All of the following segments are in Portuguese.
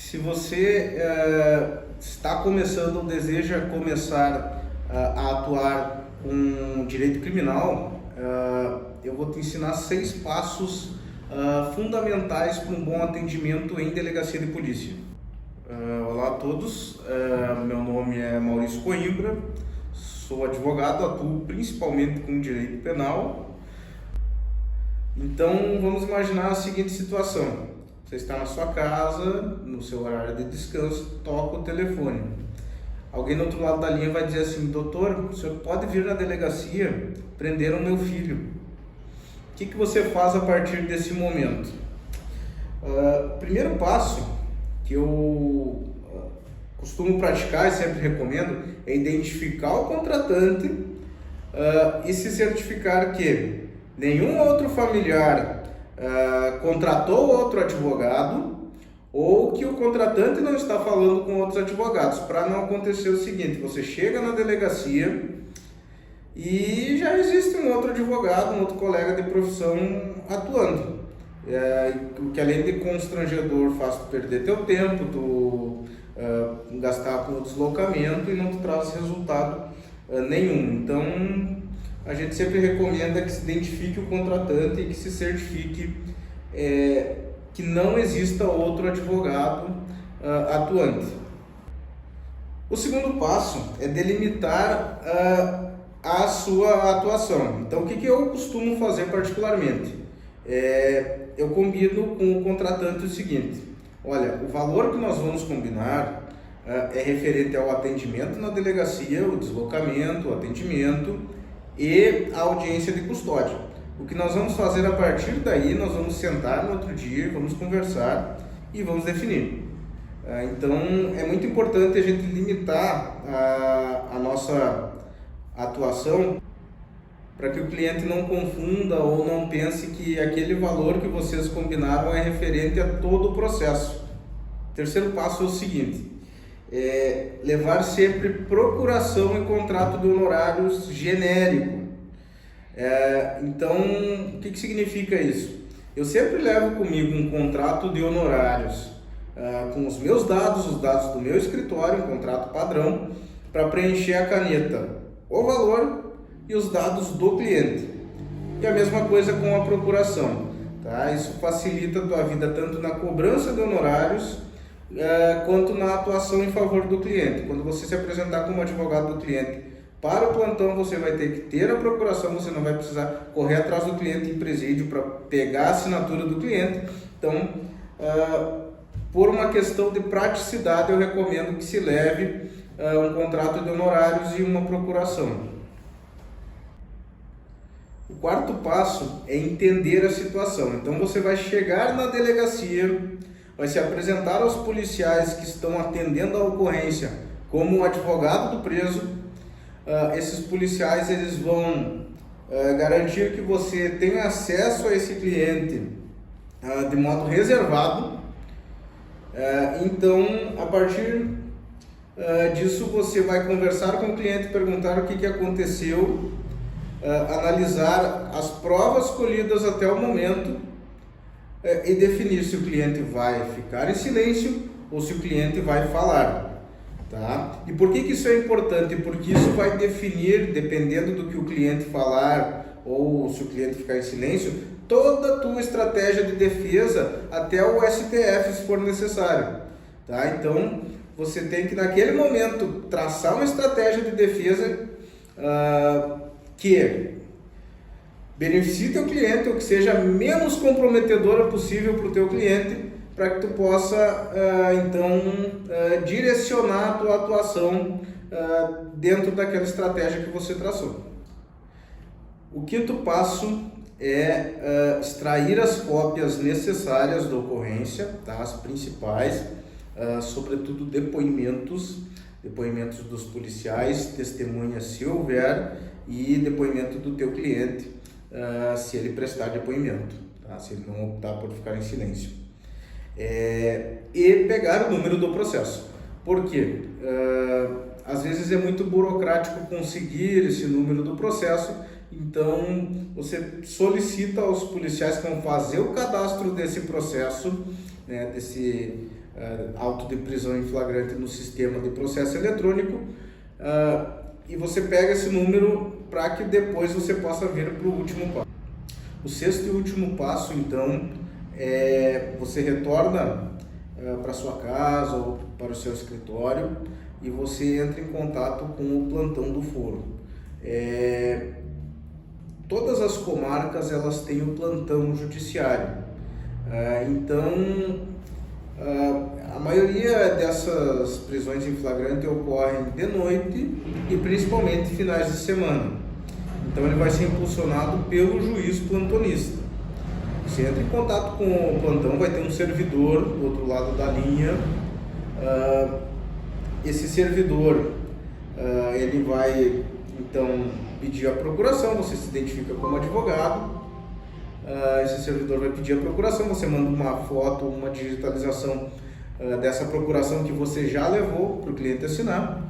Se você está começando ou deseja começar a atuar com direito criminal, eu vou te ensinar 6 passos fundamentais para um bom atendimento em delegacia de polícia. Olá a todos, meu nome é Maurício Coimbra, sou advogado, atuo principalmente com direito penal. Então vamos imaginar a seguinte situação: você está na sua casa, no seu horário de descanso, toca o telefone. Alguém do outro lado da linha vai dizer assim: doutor, o senhor pode vir na delegacia, prenderam meu filho. O que você faz a partir desse momento? O primeiro passo que eu costumo praticar e sempre recomendo é identificar o contratante e se certificar que nenhum outro familiar contratou outro advogado ou que o contratante não está falando com outros advogados, para não acontecer o seguinte: você chega na delegacia e já existe um outro advogado, um outro colega de profissão atuando, o que além de constrangedor faz tu perder teu tempo, tu gastar com o deslocamento e não te traz resultado nenhum. Então a gente sempre recomenda que se identifique o contratante e que se certifique que não exista outro advogado atuante. O segundo passo é delimitar a sua atuação. Então, o que eu costumo fazer particularmente? Eu combino com o contratante o seguinte: olha, o valor que nós vamos combinar é referente ao atendimento na delegacia, o deslocamento, o atendimento e a audiência de custódia. O que nós vamos fazer a partir daí, nós vamos sentar no outro dia, vamos conversar e vamos definir. Então é muito importante a gente limitar a nossa atuação para que o cliente não confunda ou não pense que aquele valor que vocês combinaram é referente a todo o processo. O terceiro passo é o seguinte: levar sempre procuração e contrato de honorários genérico. Então, o que significa isso? Eu sempre levo comigo um contrato de honorários com os meus dados, os dados do meu escritório, um contrato padrão, para preencher a caneta, o valor e os dados do cliente. E a mesma coisa com a procuração, tá? Isso facilita a tua vida tanto na cobrança de honorários quanto na atuação em favor do cliente. Quando você se apresentar como advogado do cliente para o plantão, você vai ter que ter a procuração, você não vai precisar correr atrás do cliente em presídio para pegar a assinatura do cliente. Então, por uma questão de praticidade, eu recomendo que se leve um contrato de honorários e uma procuração. O quarto passo é entender a situação. Então, você vai chegar na delegacia, vai se apresentar aos policiais que estão atendendo a ocorrência como advogado do preso. Esses policiais eles vão garantir que você tenha acesso a esse cliente de modo reservado. Então, a partir disso, você vai conversar com o cliente, perguntar o que aconteceu, analisar as provas colhidas até o momento e definir se o cliente vai ficar em silêncio ou se o cliente vai falar. Tá? E por que isso é importante? Porque isso vai definir, dependendo do que o cliente falar ou se o cliente ficar em silêncio, toda a tua estratégia de defesa até o STF, se for necessário. Tá? Então, você tem que, naquele momento, traçar uma estratégia de defesa que beneficie teu cliente ou que seja menos comprometedora possível para o teu cliente, para que tu possa, direcionar a tua atuação dentro daquela estratégia que você traçou. O quinto passo é extrair as cópias necessárias da ocorrência, tá? As principais, sobretudo depoimentos dos policiais, testemunhas se houver, e depoimento do teu cliente, se ele prestar depoimento, tá? Se ele não optar por ficar em silêncio. E pegar o número do processo. Por quê? Às vezes é muito burocrático conseguir esse número do processo, então você solicita aos policiais que vão fazer o cadastro desse processo né, desse auto de prisão em flagrante no sistema de processo eletrônico, e você pega esse número para que depois você possa vir para o último passo. O sexto e último passo, então, você retorna para sua casa ou para o seu escritório e você entra em contato com o plantão do foro. Todas as comarcas elas têm o plantão judiciário, então a maioria dessas prisões em flagrante ocorrem de noite e principalmente finais de semana. Então ele vai ser impulsionado pelo juiz plantonista. Você entra em contato com o plantão, vai ter um servidor do outro lado da linha. Esse servidor ele vai então pedir a procuração, você se identifica como advogado. Esse servidor vai pedir a procuração, você manda uma foto, uma digitalização dessa procuração que você já levou para o cliente assinar.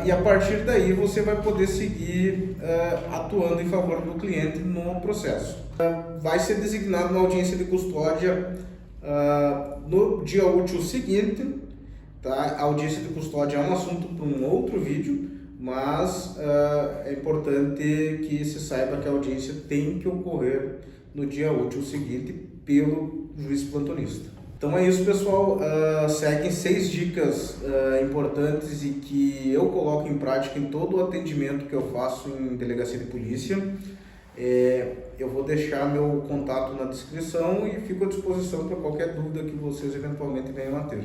E a partir daí você vai poder seguir atuando em favor do cliente no processo. Vai ser designado uma audiência de custódia no dia útil seguinte. Tá? A audiência de custódia é um assunto para um outro vídeo, mas é importante que se saiba que a audiência tem que ocorrer no dia útil seguinte pelo juiz plantonista. Então é isso, pessoal. Seguem 6 dicas importantes e que eu coloco em prática em todo o atendimento que eu faço em delegacia de polícia. Eu vou deixar meu contato na descrição e fico à disposição para qualquer dúvida que vocês eventualmente venham a ter.